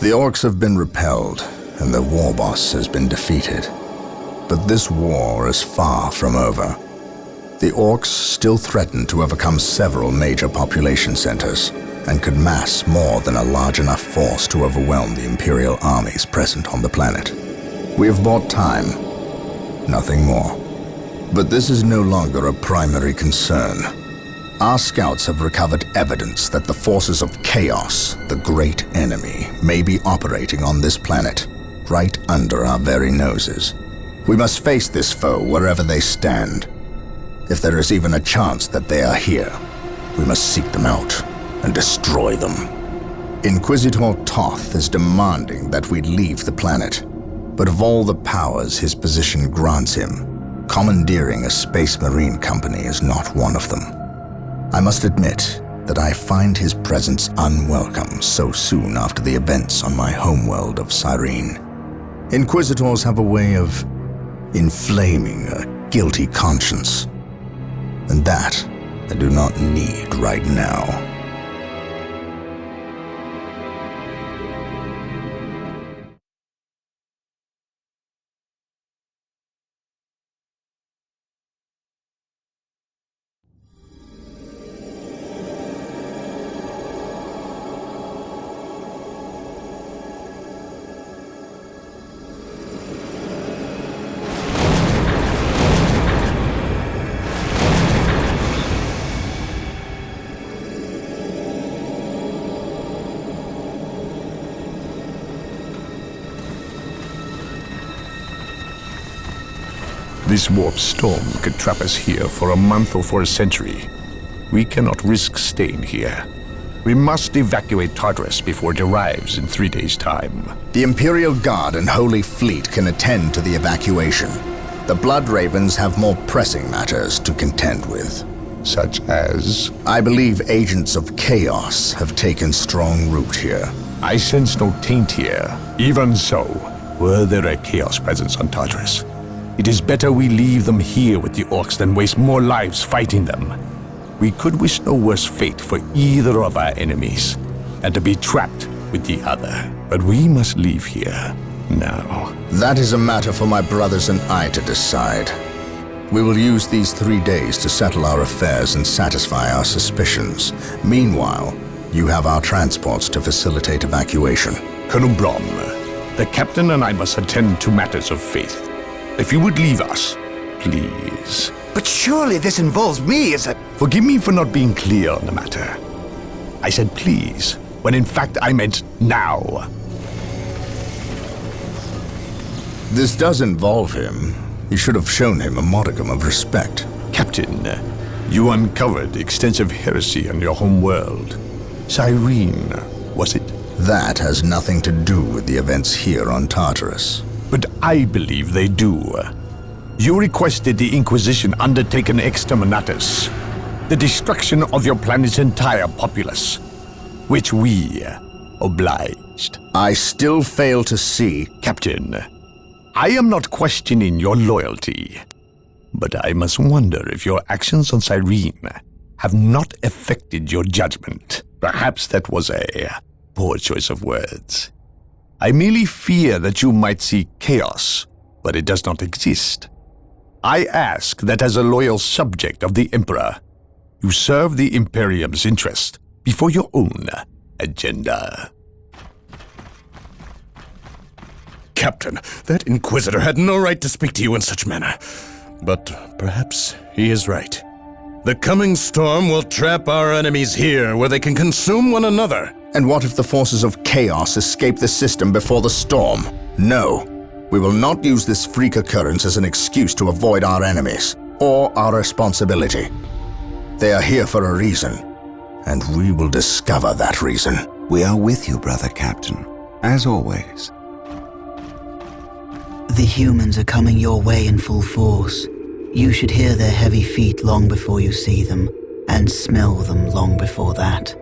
The orks have been repelled, and their war boss has been defeated. But this war is far from over. The orks still threaten to overcome several major population centers, and could mass more than a large enough force to overwhelm the Imperial armies present on the planet. We have bought time, nothing more. But this is no longer a primary concern. Our scouts have recovered evidence that the forces of chaos, the great enemy, may be operating on this planet, right under our very noses. We must face this foe wherever they stand. If there is even a chance that they are here, we must seek them out and destroy them. Inquisitor Toth is demanding that we leave the planet, but of all the powers his position grants him, commandeering a space marine company is not one of them. I must admit that I find his presence unwelcome so soon after the events on my homeworld of Cyrene. Inquisitors have a way of inflaming a guilty conscience, and that I do not need right now. This warp storm could trap us here for a month or for a century. We cannot risk staying here. We must evacuate Tartarus before it arrives in 3 days' time. The Imperial Guard and Holy Fleet can attend to the evacuation. The Blood Ravens have more pressing matters to contend with. Such as? I believe agents of chaos have taken strong root here. I sense no taint here. Even so, were there a chaos presence on Tartarus, it is better we leave them here with the orks than waste more lives fighting them. We could wish no worse fate for either of our enemies, and to be trapped with the other. But we must leave here now. That is a matter for my brothers and I to decide. We will use these 3 days to settle our affairs and satisfy our suspicions. Meanwhile, you have our transports to facilitate evacuation. Colonel Brom, the captain and I must attend to matters of faith. If you would leave us, please. But surely this involves me as a... Forgive me for not being clear on the matter. I said please, when in fact I meant now. This does involve him. You should have shown him a modicum of respect. Captain, you uncovered extensive heresy on your home world. Cyrene, was it? That has nothing to do with the events here on Tartarus. But I believe they do. You requested the Inquisition undertake an exterminatus, the destruction of your planet's entire populace, which we obliged. I still fail to see... Captain, I am not questioning your loyalty, but I must wonder if your actions on Cyrene have not affected your judgment. Perhaps that was a poor choice of words. I merely fear that you might see chaos, but it does not exist. I ask that as a loyal subject of the Emperor, you serve the Imperium's interest before your own agenda. Captain, that Inquisitor had no right to speak to you in such manner. But perhaps he is right. The coming storm will trap our enemies here, where they can consume one another. And what if the forces of chaos escape the system before the storm? No. We will not use this freak occurrence as an excuse to avoid our enemies, or our responsibility. They are here for a reason, and we will discover that reason. We are with you, brother Captain, as always. The humans are coming your way in full force. You should hear their heavy feet long before you see them, and smell them long before that.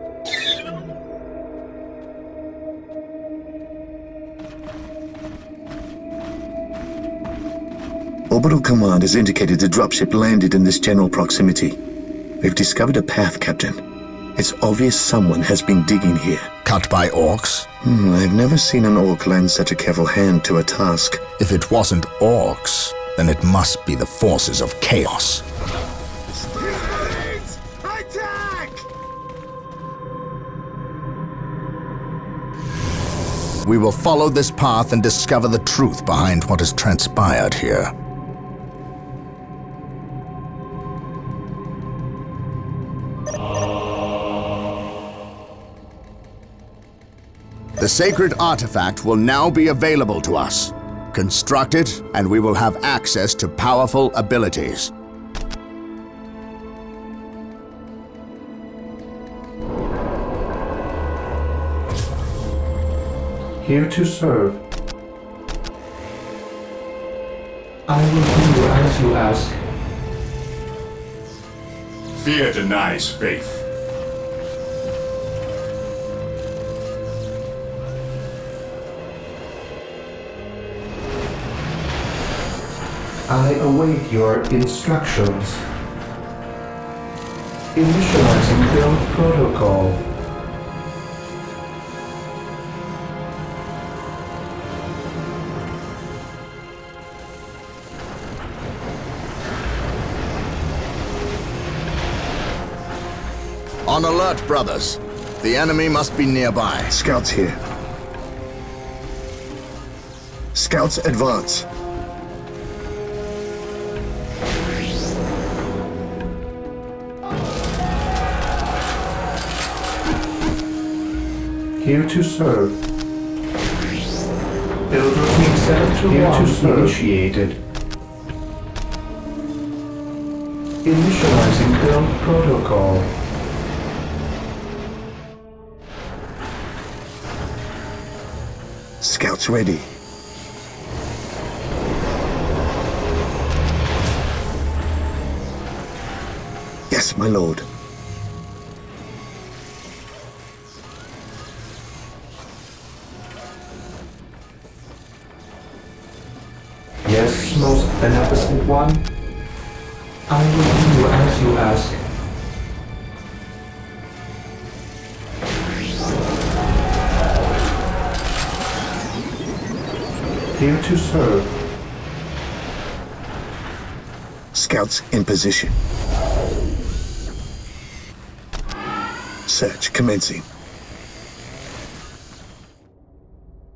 Orbital Command has indicated the dropship landed in this general proximity. We've discovered a path, Captain. It's obvious someone has been digging here. cut by orcs? I've never seen an orc lend such a careful hand to a task. If it wasn't orcs, then it must be the forces of chaos. Attack! We will follow this path and discover the truth behind what has transpired here. The sacred artifact will now be available to us. Construct it, and we will have access to powerful abilities. Here to serve. I will do as you ask. Fear denies faith. I await your instructions. Initializing build protocol. On alert, brothers. The enemy must be nearby. Scouts here. Scouts advance. Here to serve. Build routine 7 to 1 initiated. Initializing build protocol. Scouts ready. Yes, my lord. Yes, most beneficent one. I will do as you ask. Here to serve. Scouts in position. Search commencing.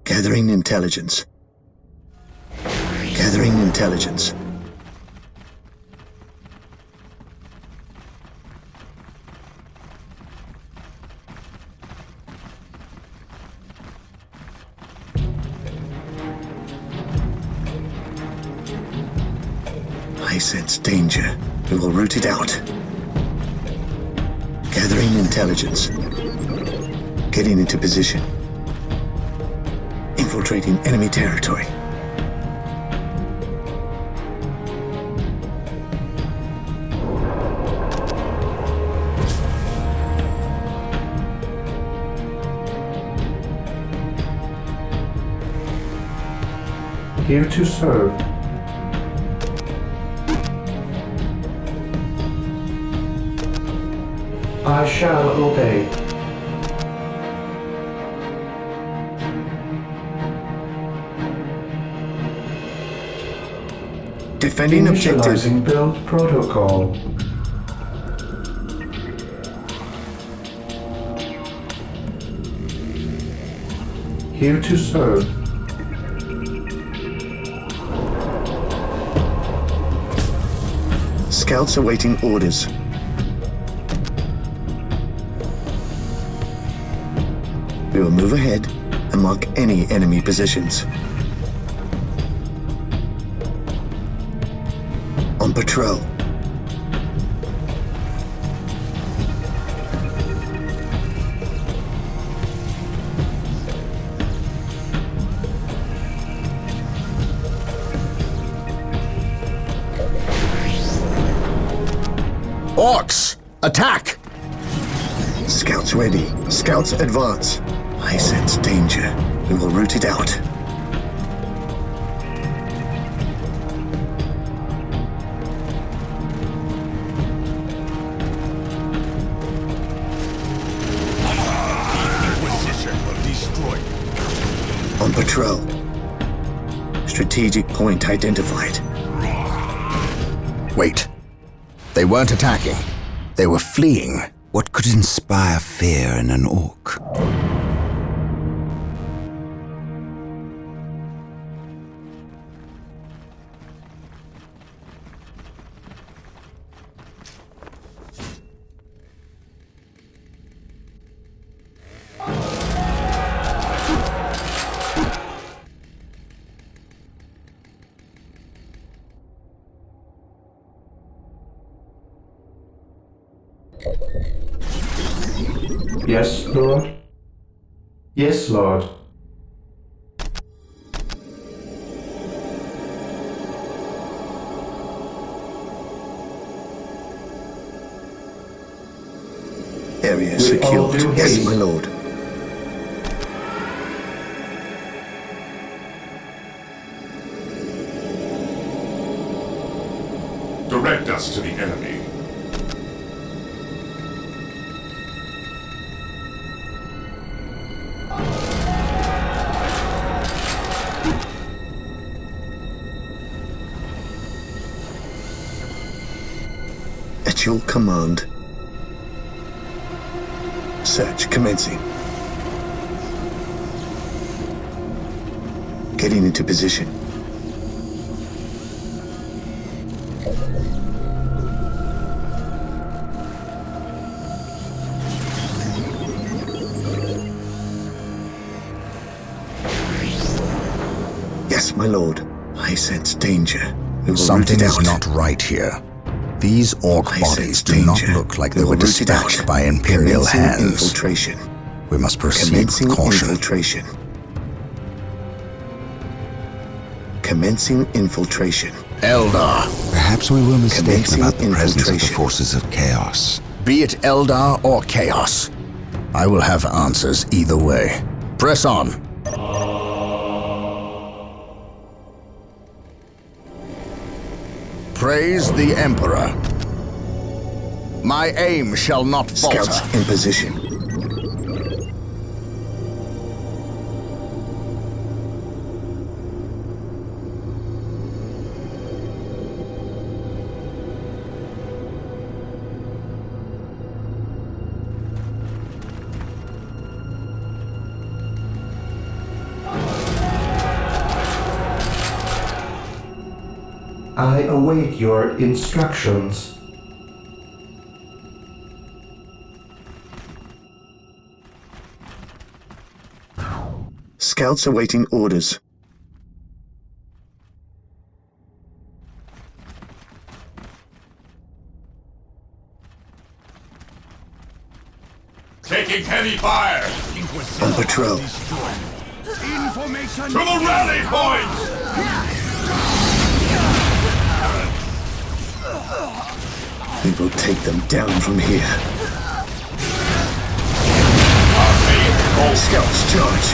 Gathering intelligence. Gathering intelligence. I sense danger. We will root it out. Gathering intelligence. Getting into position. Infiltrating enemy territory. Here to serve. I shall obey. Defending objectives. Initializing build protocol. Here to serve. Scouts awaiting orders. We will move ahead and mark any enemy positions. On patrol. Orcs! Attack! Scouts ready. Scouts advance. I sense danger. We will root it out. On patrol. Strategic point identified. Wait. They weren't attacking. They were fleeing. What could inspire fear in an orc? Yes, Lord? Yes, Lord. Area secured. Yes, my lord. Direct us to the enemy. At your command. Search commencing. Getting into position. Yes, my lord. I sense danger. We will Something root it is out. not right here. These orc I bodies sense do not danger. look like We they will were root it dispatched out. by Imperial Commencing hands. Infiltration. We must proceed Commencing with caution. infiltration. Commencing infiltration. Eldar. Perhaps we were mistaken Commencing about the presence of the infiltration. forces of chaos. Be it Eldar or Chaos, I will have answers either way. Press on. Praise the Emperor. My aim shall not falter. Scouts in position. I await your instructions. Scouts awaiting orders. Taking heavy fire! On patrol. To the rally point! We will take them down from here. Scouts charge.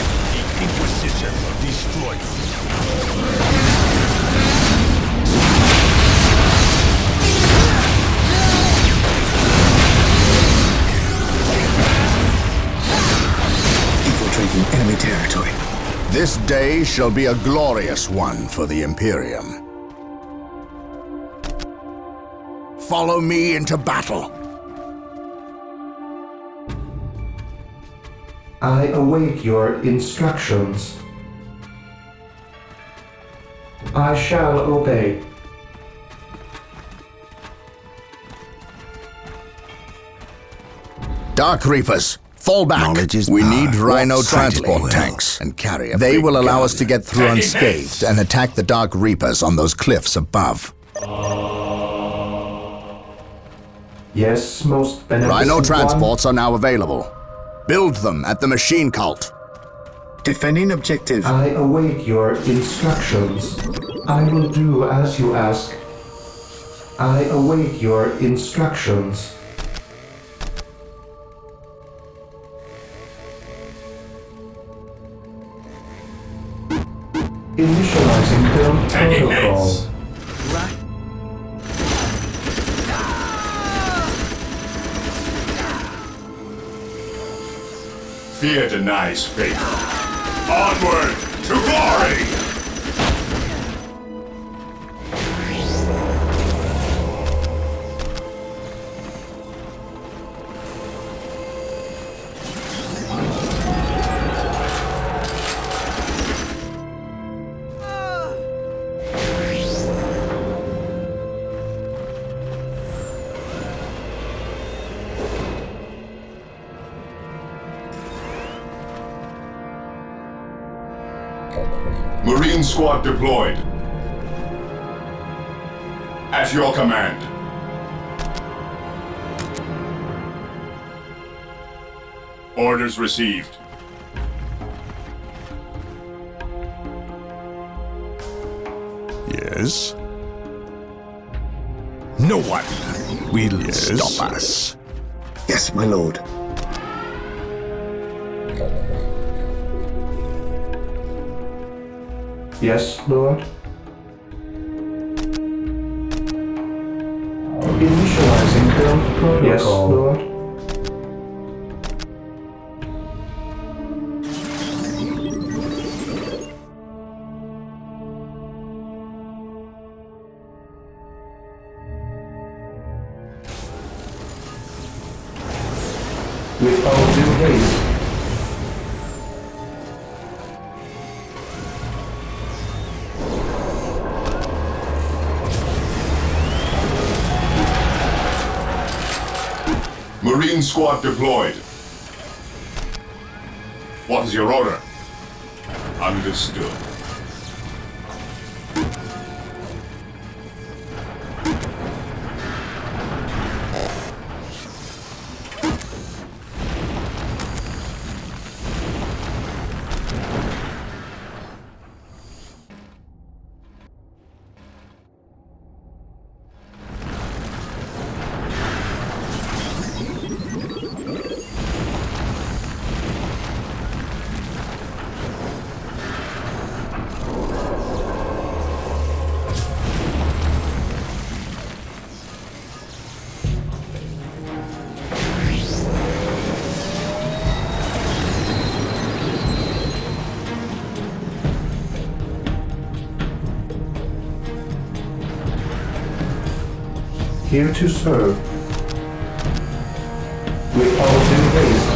Inquisition will destroy you. Infiltrating enemy territory. This day shall be a glorious one for the Imperium. Follow me into battle. I await your instructions. I shall obey. Dark Reapers, fall back. Knowledge is We power. need Rhino Walk sighted transport will. tanks and carrier. They will allow us to get through Taking unscathed haste. and attack the Dark Reapers on those cliffs above. Yes, most beneficent Rhino one. transports are now available. Build them at the machine cult. Defending objective. I await your instructions. I will do as you ask. I await your instructions. Initializing build Taking protocol. hits. Fear denies faith. Onward to Marine squad deployed. At your command. Orders received. Yes? No one will stop us. Yes, my lord. Yes, Lord. Initializing build protocol. Yes, Lord. With all due haste. Marine squad deployed. What is your order? Understood. Here to serve. With all due haste.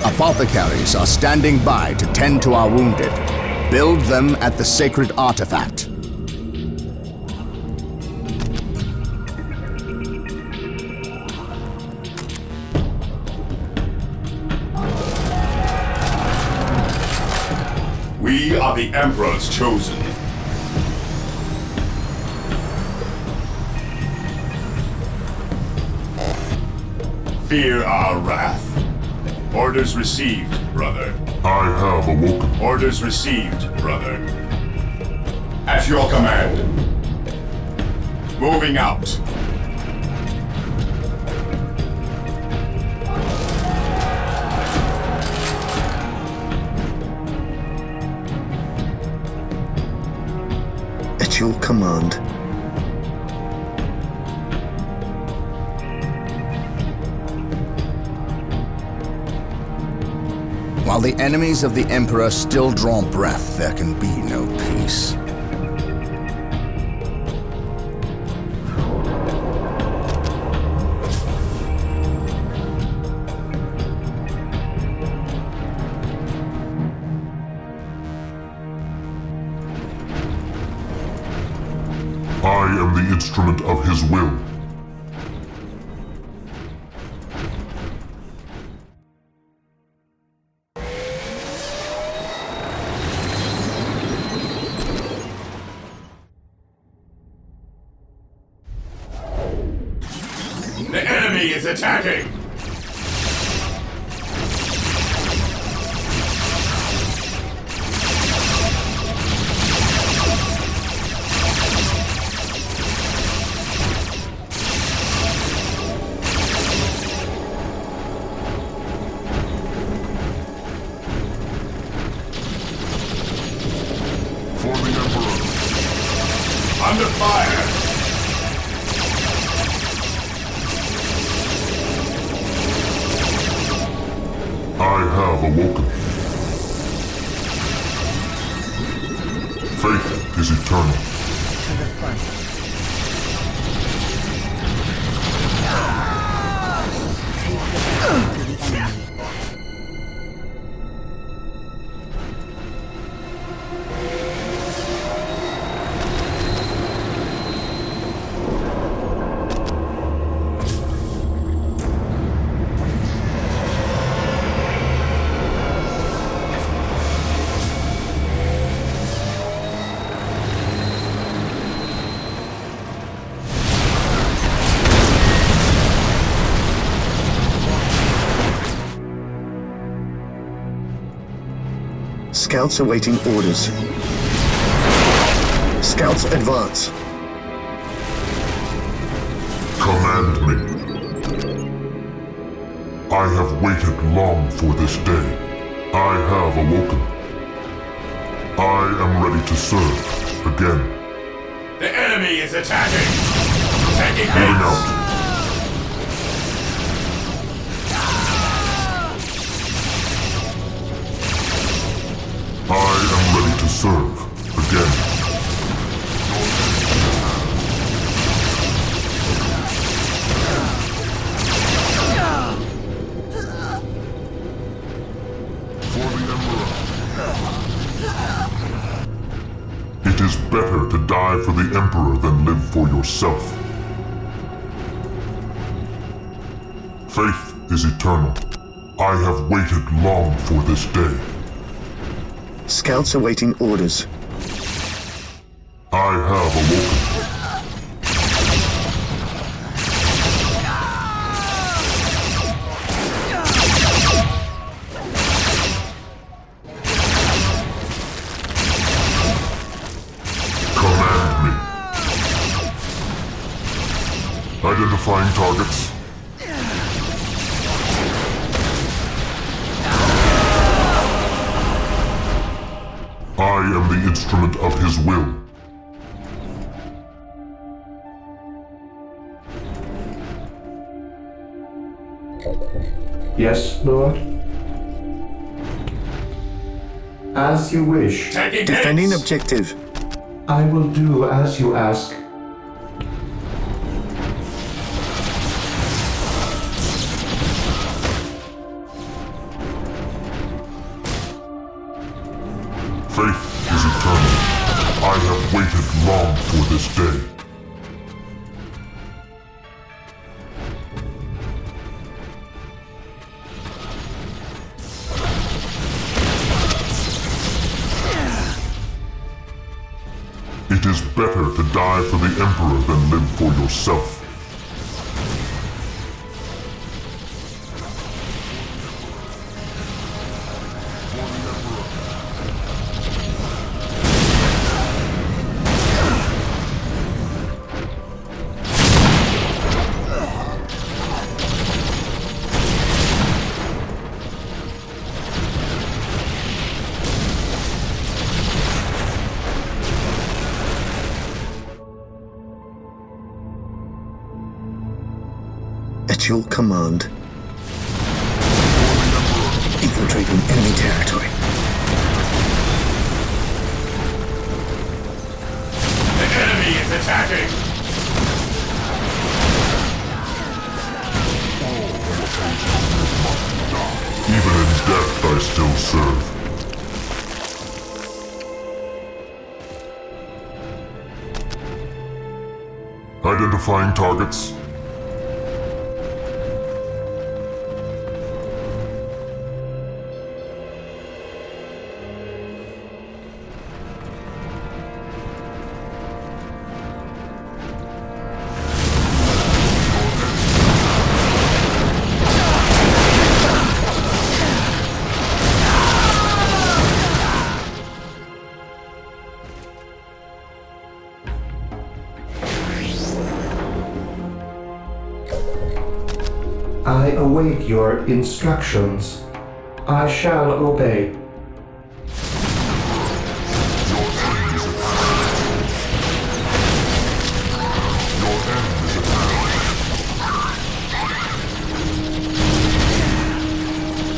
Apothecaries are standing by to tend to our wounded. Build them at the sacred artifact. We are the Emperor's chosen. Fear our wrath. Orders received, brother. I have awoken. Orders received, brother. At your command. Moving out. At your command. While the enemies of the Emperor still draw breath, there can be no peace. I am the instrument of his will. The enemy is attacking! For the Emperor. Under fire! I have awoken. Faith is eternal. To the front. To the enemy. Scouts awaiting orders. Scouts advance. Command me. I have waited long for this day. I have awoken. I am ready to serve again. The enemy is attacking! Taking Moving hits! out. I am ready to serve again. For the Emperor. It is better to die for the Emperor than live for yourself. Faith is eternal. I have waited long for this day. Scouts awaiting orders. I have awoken. Command me. Identifying targets. I am the instrument of his will. Yes, Lord? As you wish. Taking Defending hits! objective. I will do as you ask. Faith is eternal. I have waited long for this day. It is better to die for the Emperor than live for yourself. At your command. Infiltrating enemy territory. The enemy is attacking! Even in death, I still serve. Identifying targets. I await your instructions. I shall obey.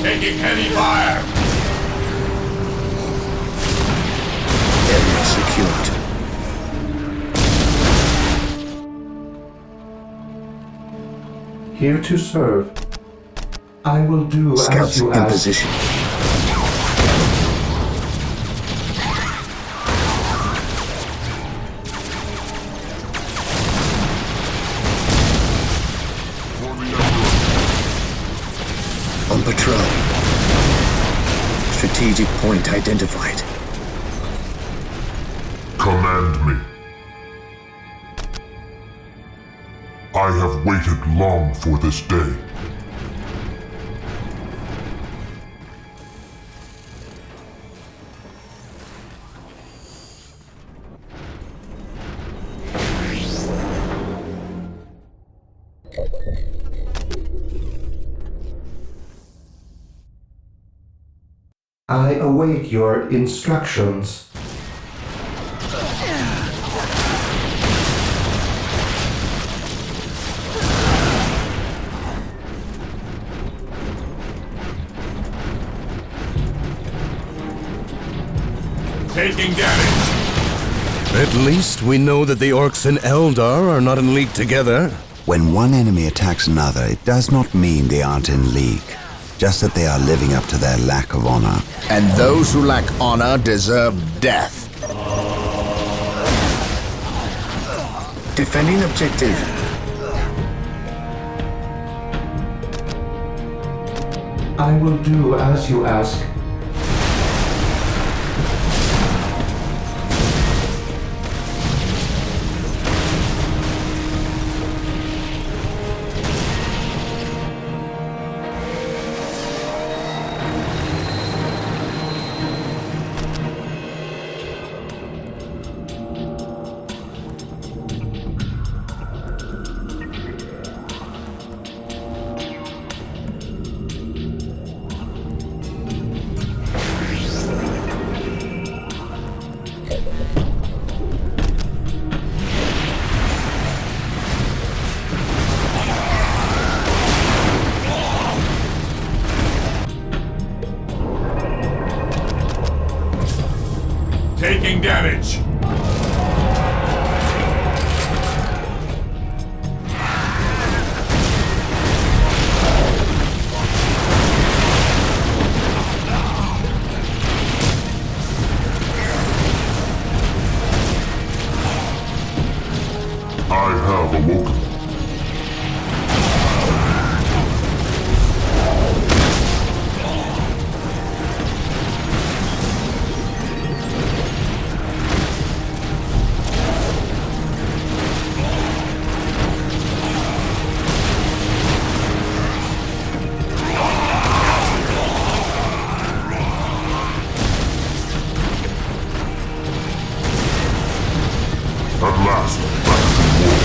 Taking heavy fire! Areas secured. Here to serve. I will do Scouts as you in ask. position. On patrol. Strategic point identified. Command me. I have waited long for this day. I await your instructions. Taking damage. At least we know that the orks and eldar are not in league together. When one enemy attacks another, it does not mean they aren't in league. Just that they are living up to their lack of honor. And those who lack honor deserve death. Defending objective. I will do as you ask. Taking damage. I have awoken. At last, back to war.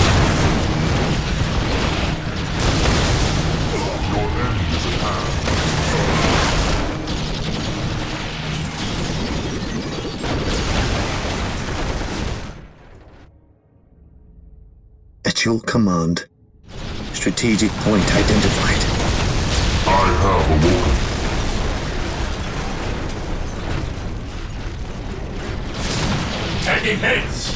Your end is at hand. At your command. Strategic point identified. I have awoken. Taking hits.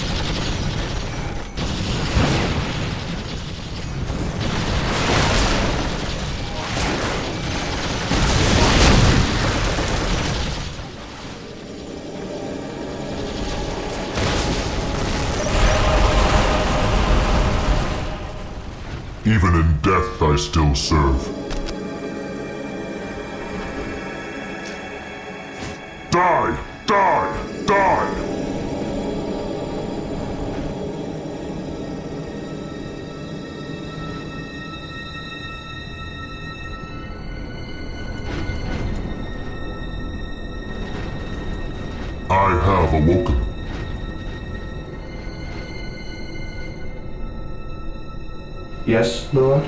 Even in death, I still serve. Die! Die! Die! I have awoken. Yes, Lord?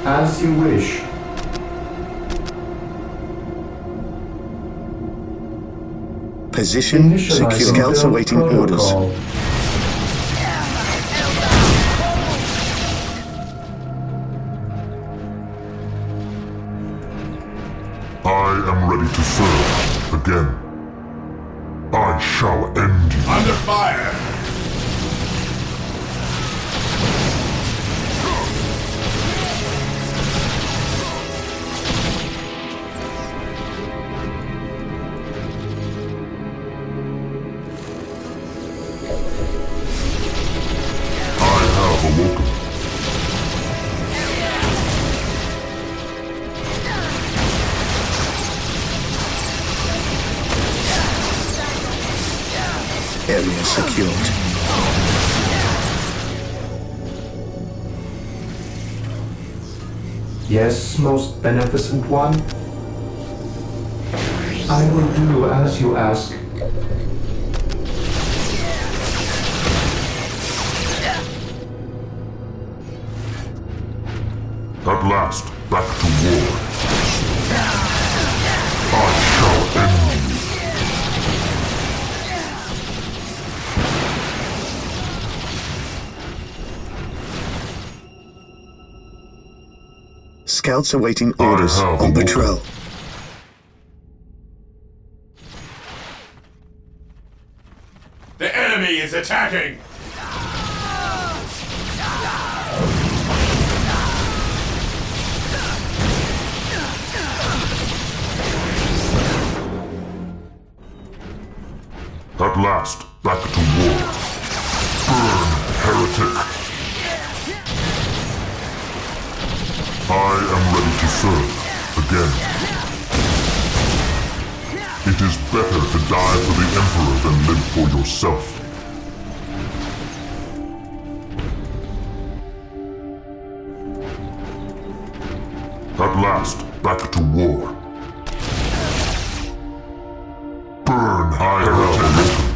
As you wish. Position Initializing secure. Scouts build awaiting orders. protocol. I am ready to serve again. I shall end you. Under fire! I have awoken. Area secured. Yes, most beneficent one? I will do as you ask. At last, back to war. I shall end you. Scouts awaiting orders have on awoken. patrol. The enemy is attacking! At last, back to war. Burn, heretic! I am ready to serve, again. It is better to die for the Emperor than live for yourself. At last, back to war. Burn, heretic!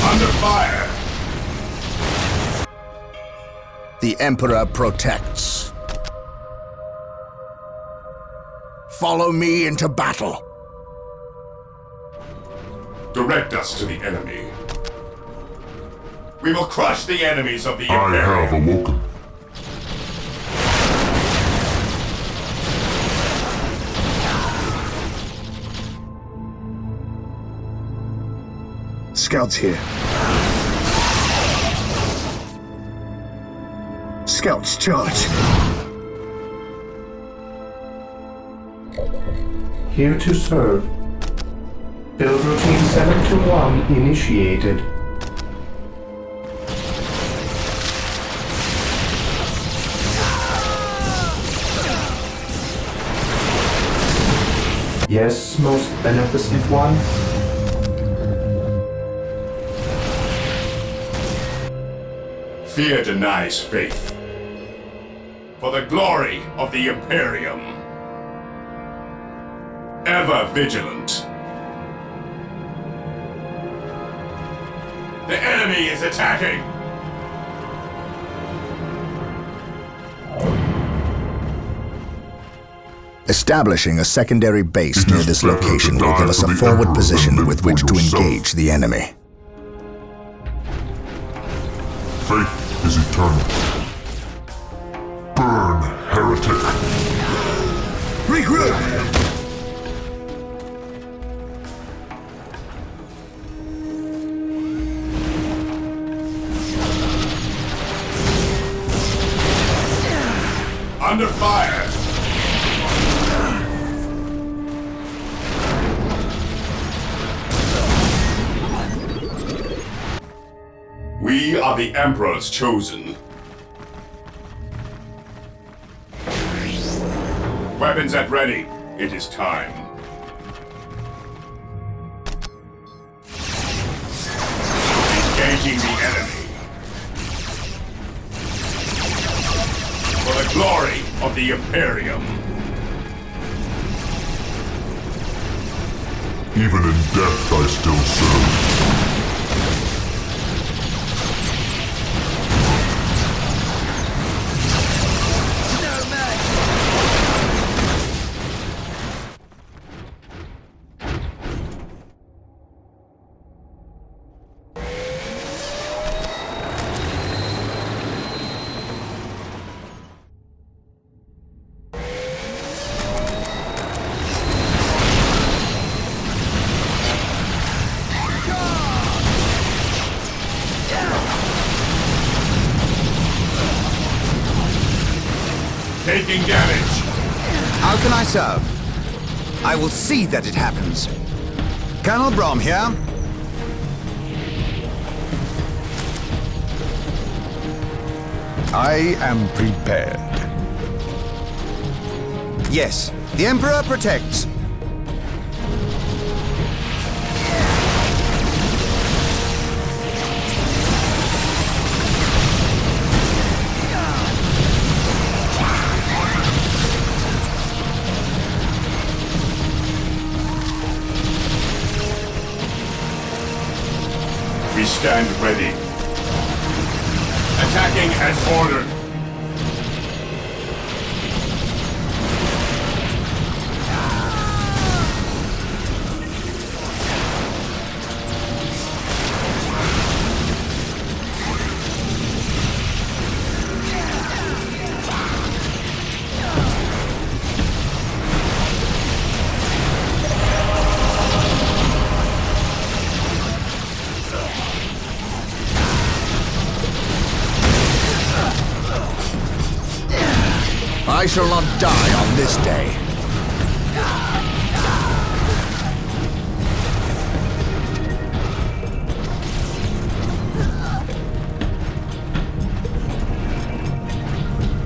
Under fire! The Emperor protects. Follow me into battle. Direct us to the enemy. We will crush the enemies of the I have Imperium. awoken. Scouts here. Scouts charge. Here to serve. Build routine 721 initiated. Yes, most beneficent one? Fear denies faith. For the glory of the Imperium. Ever vigilant. The enemy is attacking! Establishing a secondary base near this better location to will die give us for a the forward Emperor position than with live which for to yourself. engage the enemy. Faith is eternal. Burn, heretic! Regroup! Under fire! We are the Emperor's chosen. Weapons at ready. It is time. Engaging the enemy. For the glory of the Imperium. Even in death I still serve. taking damage. How can I serve? I will see that it happens. Colonel Brom here. I am prepared. Yes, the Emperor protects. We stand ready. Attacking as ordered. I shall not die on this day.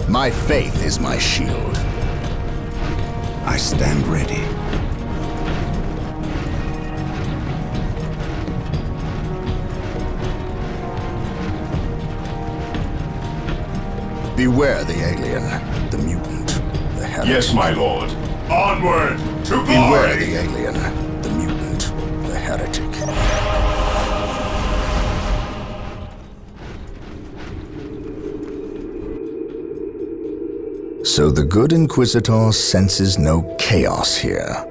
My faith is my shield. I stand ready. Beware the alien, the mutant, the heretic. Yes, my lord. Onward to glory! Beware the alien, the mutant, the heretic. So the good Inquisitor senses no chaos here.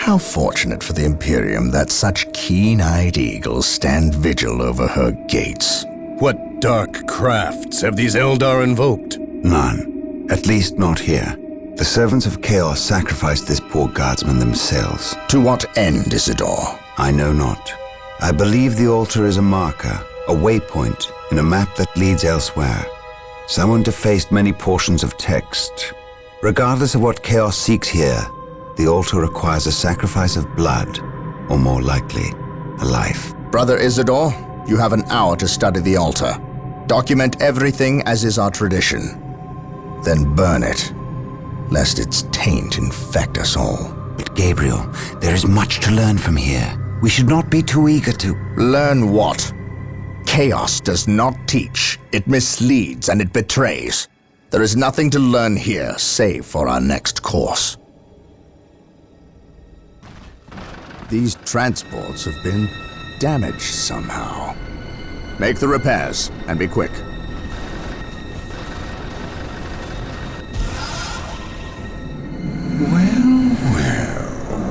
How fortunate for the Imperium that such keen-eyed eagles stand vigil over her gates. What dark crafts have these Eldar invoked? None. At least not here. The servants of chaos sacrificed this poor guardsman themselves. To what end, Isador? I know not. I believe the altar is a marker, a waypoint in a map that leads elsewhere. Someone defaced many portions of text. Regardless of what chaos seeks here, the altar requires a sacrifice of blood, or more likely, a life. Brother Isador, you have an hour to study the altar. Document everything as is our tradition. Then burn it, lest its taint infect us all. But Gabriel, there is much to learn from here. We should not be too eager to... Learn what? Chaos does not teach. It misleads and it betrays. There is nothing to learn here, save for our next course. These transports have been damaged somehow. Make the repairs, and be quick. Well,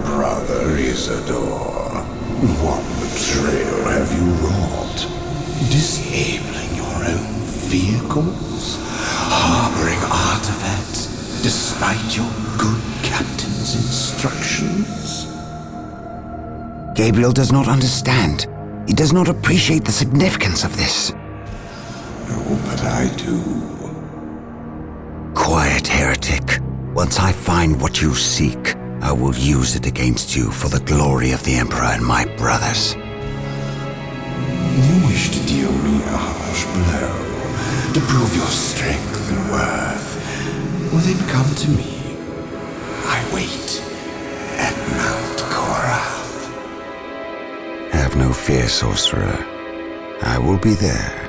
Brother Isador, what betrayal have you wrought? Disabling your own vehicles? Harboring artifacts despite your good captain's instructions? Gabriel does not understand. He does not appreciate the significance of this. Oh, but I do. Quiet, heretic. Once I find what you seek, I will use it against you for the glory of the Emperor and my brothers. You wish to deal me a harsh blow, to prove your strength and worth. Well, then come to me. I wait at Mount Korath. Have no fear, sorcerer. I will be there.